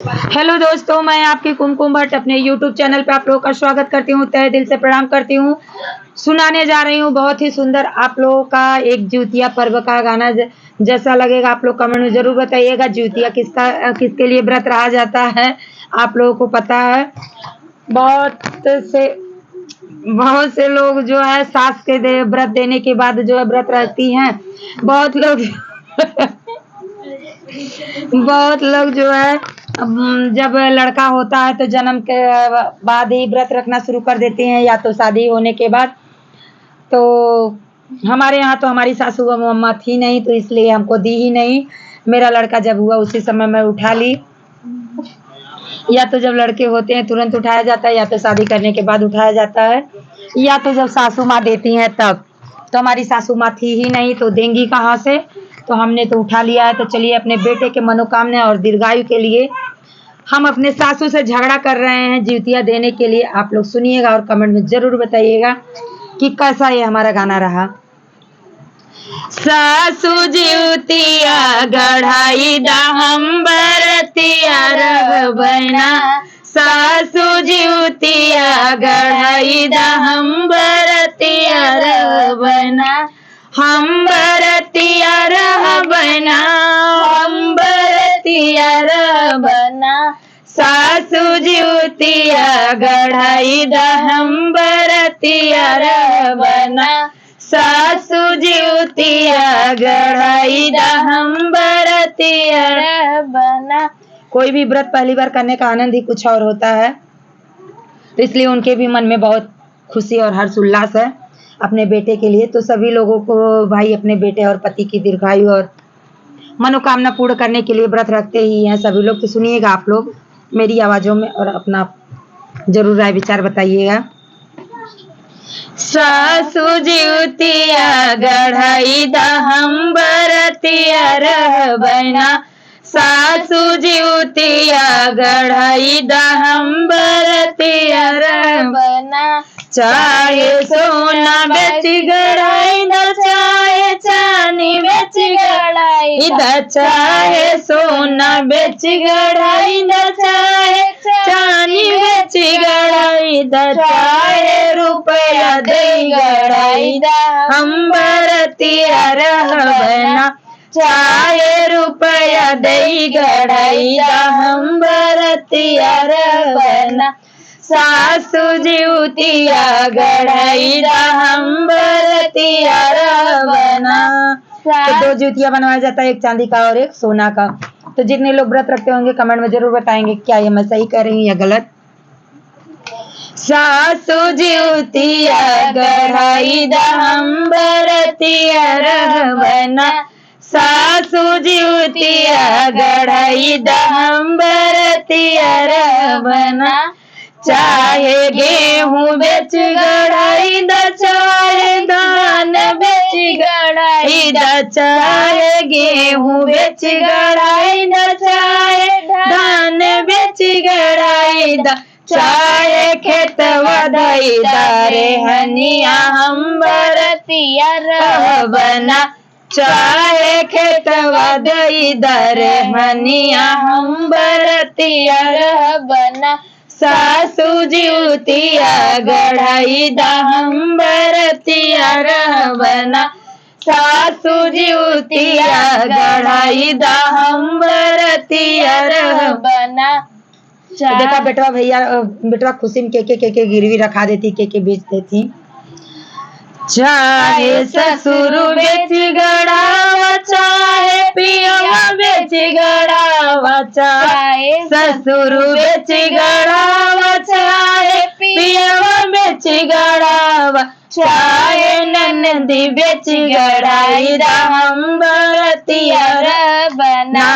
Hello दोस्तों, मैं आपकी कुमकुम भट्ट अपने यूट्यूब चैनल पे आप लोगों का स्वागत करती हूँ। तहे दिल से प्रणाम करती हूँ। सुनाने जा रही हूँ बहुत ही सुंदर आप लोगों का एक जिउतिया पर्व का गाना। जैसा लगेगा आप लोग कमेंट में जरूर बताइएगा। जिउतिया किसके लिए व्रत रहा जाता है आप लोगों को पता है। से बहुत से लोग जो है सास के व्रत देने के बाद जो है व्रत रहती हैं। बहुत लोग बहुत लोग जो है जब लड़का होता है तो जन्म के बाद ही व्रत रखना शुरू कर देते हैं, या तो शादी होने के बाद। तो हमारे यहाँ तो हमारी सासू अम्मा थी नहीं, तो इसलिए हमको दी ही नहीं। मेरा लड़का जब हुआ उसी समय मैं उठा ली। या तो जब लड़के होते हैं तुरंत उठाया जाता है, या तो शादी करने के बाद उठाया जाता है, या तो जब सासू माँ देती हैं तब। तो हमारी सासू माँ थी ही नहीं तो देंगी कहाँ से, तो हमने तो उठा लिया है। तो चलिए अपने बेटे के मनोकामना और दीर्घायु के लिए हम अपने सासू से झगड़ा कर रहे हैं जिउतिया देने के लिए। आप लोग सुनिएगा और कमेंट में जरूर बताइएगा कि कैसा ये हमारा गाना रहा। सासू जिउतिया गढ़ाई दा हम बरतिया रहबना। सासू जिउतिया गढ़ाई दा हम बरतिया रहबना। हम बरतिया रहबना, हम बरतिया रहबना। सासू जिउतिया गढ़ाई दा हम बरतिया रहबना। सासू जिउतिया गढ़ाई दा हम बरतिया रहबना। कोई भी व्रत पहली बार करने का आनंद ही कुछ और होता है, तो इसलिए उनके भी मन में बहुत खुशी और हर्ष उल्लास है अपने बेटे के लिए। तो सभी लोगों को भाई अपने बेटे और पति की दीर्घायु और मनोकामना पूर्ण करने के लिए व्रत रखते ही हैं सभी लोग। तो सुनिएगा आप लोग मेरी आवाजों में और अपना जरूर राय विचार बताइएगा। सासू जिउतिया गढ़ाई दा हम बरतिया रहबना। सासू जिउतिया गढ़ाई दा हम बरतिया रहबना। चाहे सोना बेच गढ़ाई दा, चाहे चांदी बेच गढ़ाई दा। चाहे सोना बेच गढ़ाई दा, चाहे चांदी बेच गढ़ाई दा। चाहे रुपया दे गढ़ाई दा हम बरतिया रहबना। चाहे रुपया दे गढ़ाई दा हम बरतिया रहबना। सासू जिउतिया गढ़ाई दा हम बरतिया रहबना। तो दो जिउतिया बनवाया जाता है, एक चांदी का और एक सोना का। तो जितने लोग व्रत रखते होंगे कमेंट में जरूर बताएंगे क्या ये मैं सही कर रही हूँ या गलत। सासू जिउतिया गढ़ाई दा हम बरतिया रहबना। सासू जिउतिया गढ़ाई दा हम बरतिया रहबना। चाहे गेहूं बेच गढ़ाई दा, चाहे धान बेच गढ़ाई दा। चाहे गेहूं बेच गढ़ाई दा, चाहे धान बेच गढ़ाई दा। चाहे खेत वधाई दारे हनिया हम बरतिया रहबना। चाहे खेत वधाई दारे हनिया हम बरतिया रहबना। सासू जिउतिया गढ़ाई दा हम बरतिया रहबना। सासू जिउतिया गढ़ाई दा हम बरतिया रहबना। देखा बेटवा भैया बेटवा खुशी में के गिरवी रखा देती, के बेच देती। चाहे ससुर बेच गढ़ावा, चाहे पियवा बेच गढ़ावा। चाहे ससुर बेच गढ़ावा, चाहे पियवा बेच गढ़ावा। चाहे ननदी बेच गढ़ाई दा हम बरतिया रहबना।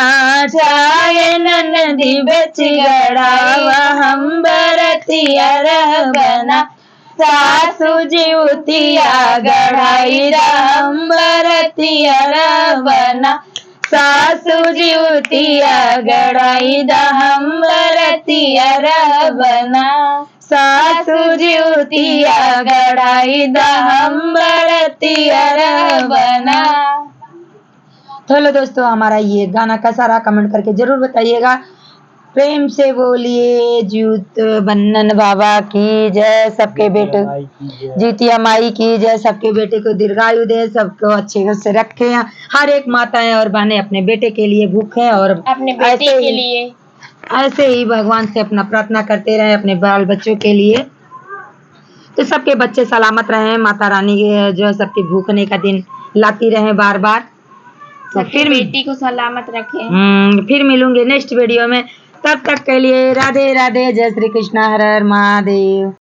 चाहे ननदी बेच गढ़ावा हम बरतिया रहबना। सासू जिउतिया गढ़ाई दा हम बरतिया रहबना। सासू जिउतिया गढ़ाई दा हम बरतिया रहबना। सासू जिउतिया गढ़ाई दा हम बरतिया रहबना। तो हेलो दोस्तों, हमारा ये गाना कैसा रहा कमेंट करके जरूर बताइएगा। प्रेम से बोलिए जूत बन्नन बाबा की जय। सबके बेटे जीतिया माई की जय। सबके बेटे को दीर्घायु दे, सबको अच्छे से रखे। हर एक माताएं और बहनें अपने बेटे के लिए भूखे और अपने बेटे के लिए ऐसे ही भगवान से अपना प्रार्थना करते रहे अपने बाल बच्चों के लिए। तो सबके बच्चे सलामत रहे, माता रानी जो है सबके भूखने का दिन लाती रहे बार बार। तो फिर बेटी को सलामत रखे। फिर मिलूंगे नेक्स्ट वीडियो में। तब तक के लिए राधे राधे, जय श्री कृष्णा, हर हर महादेव।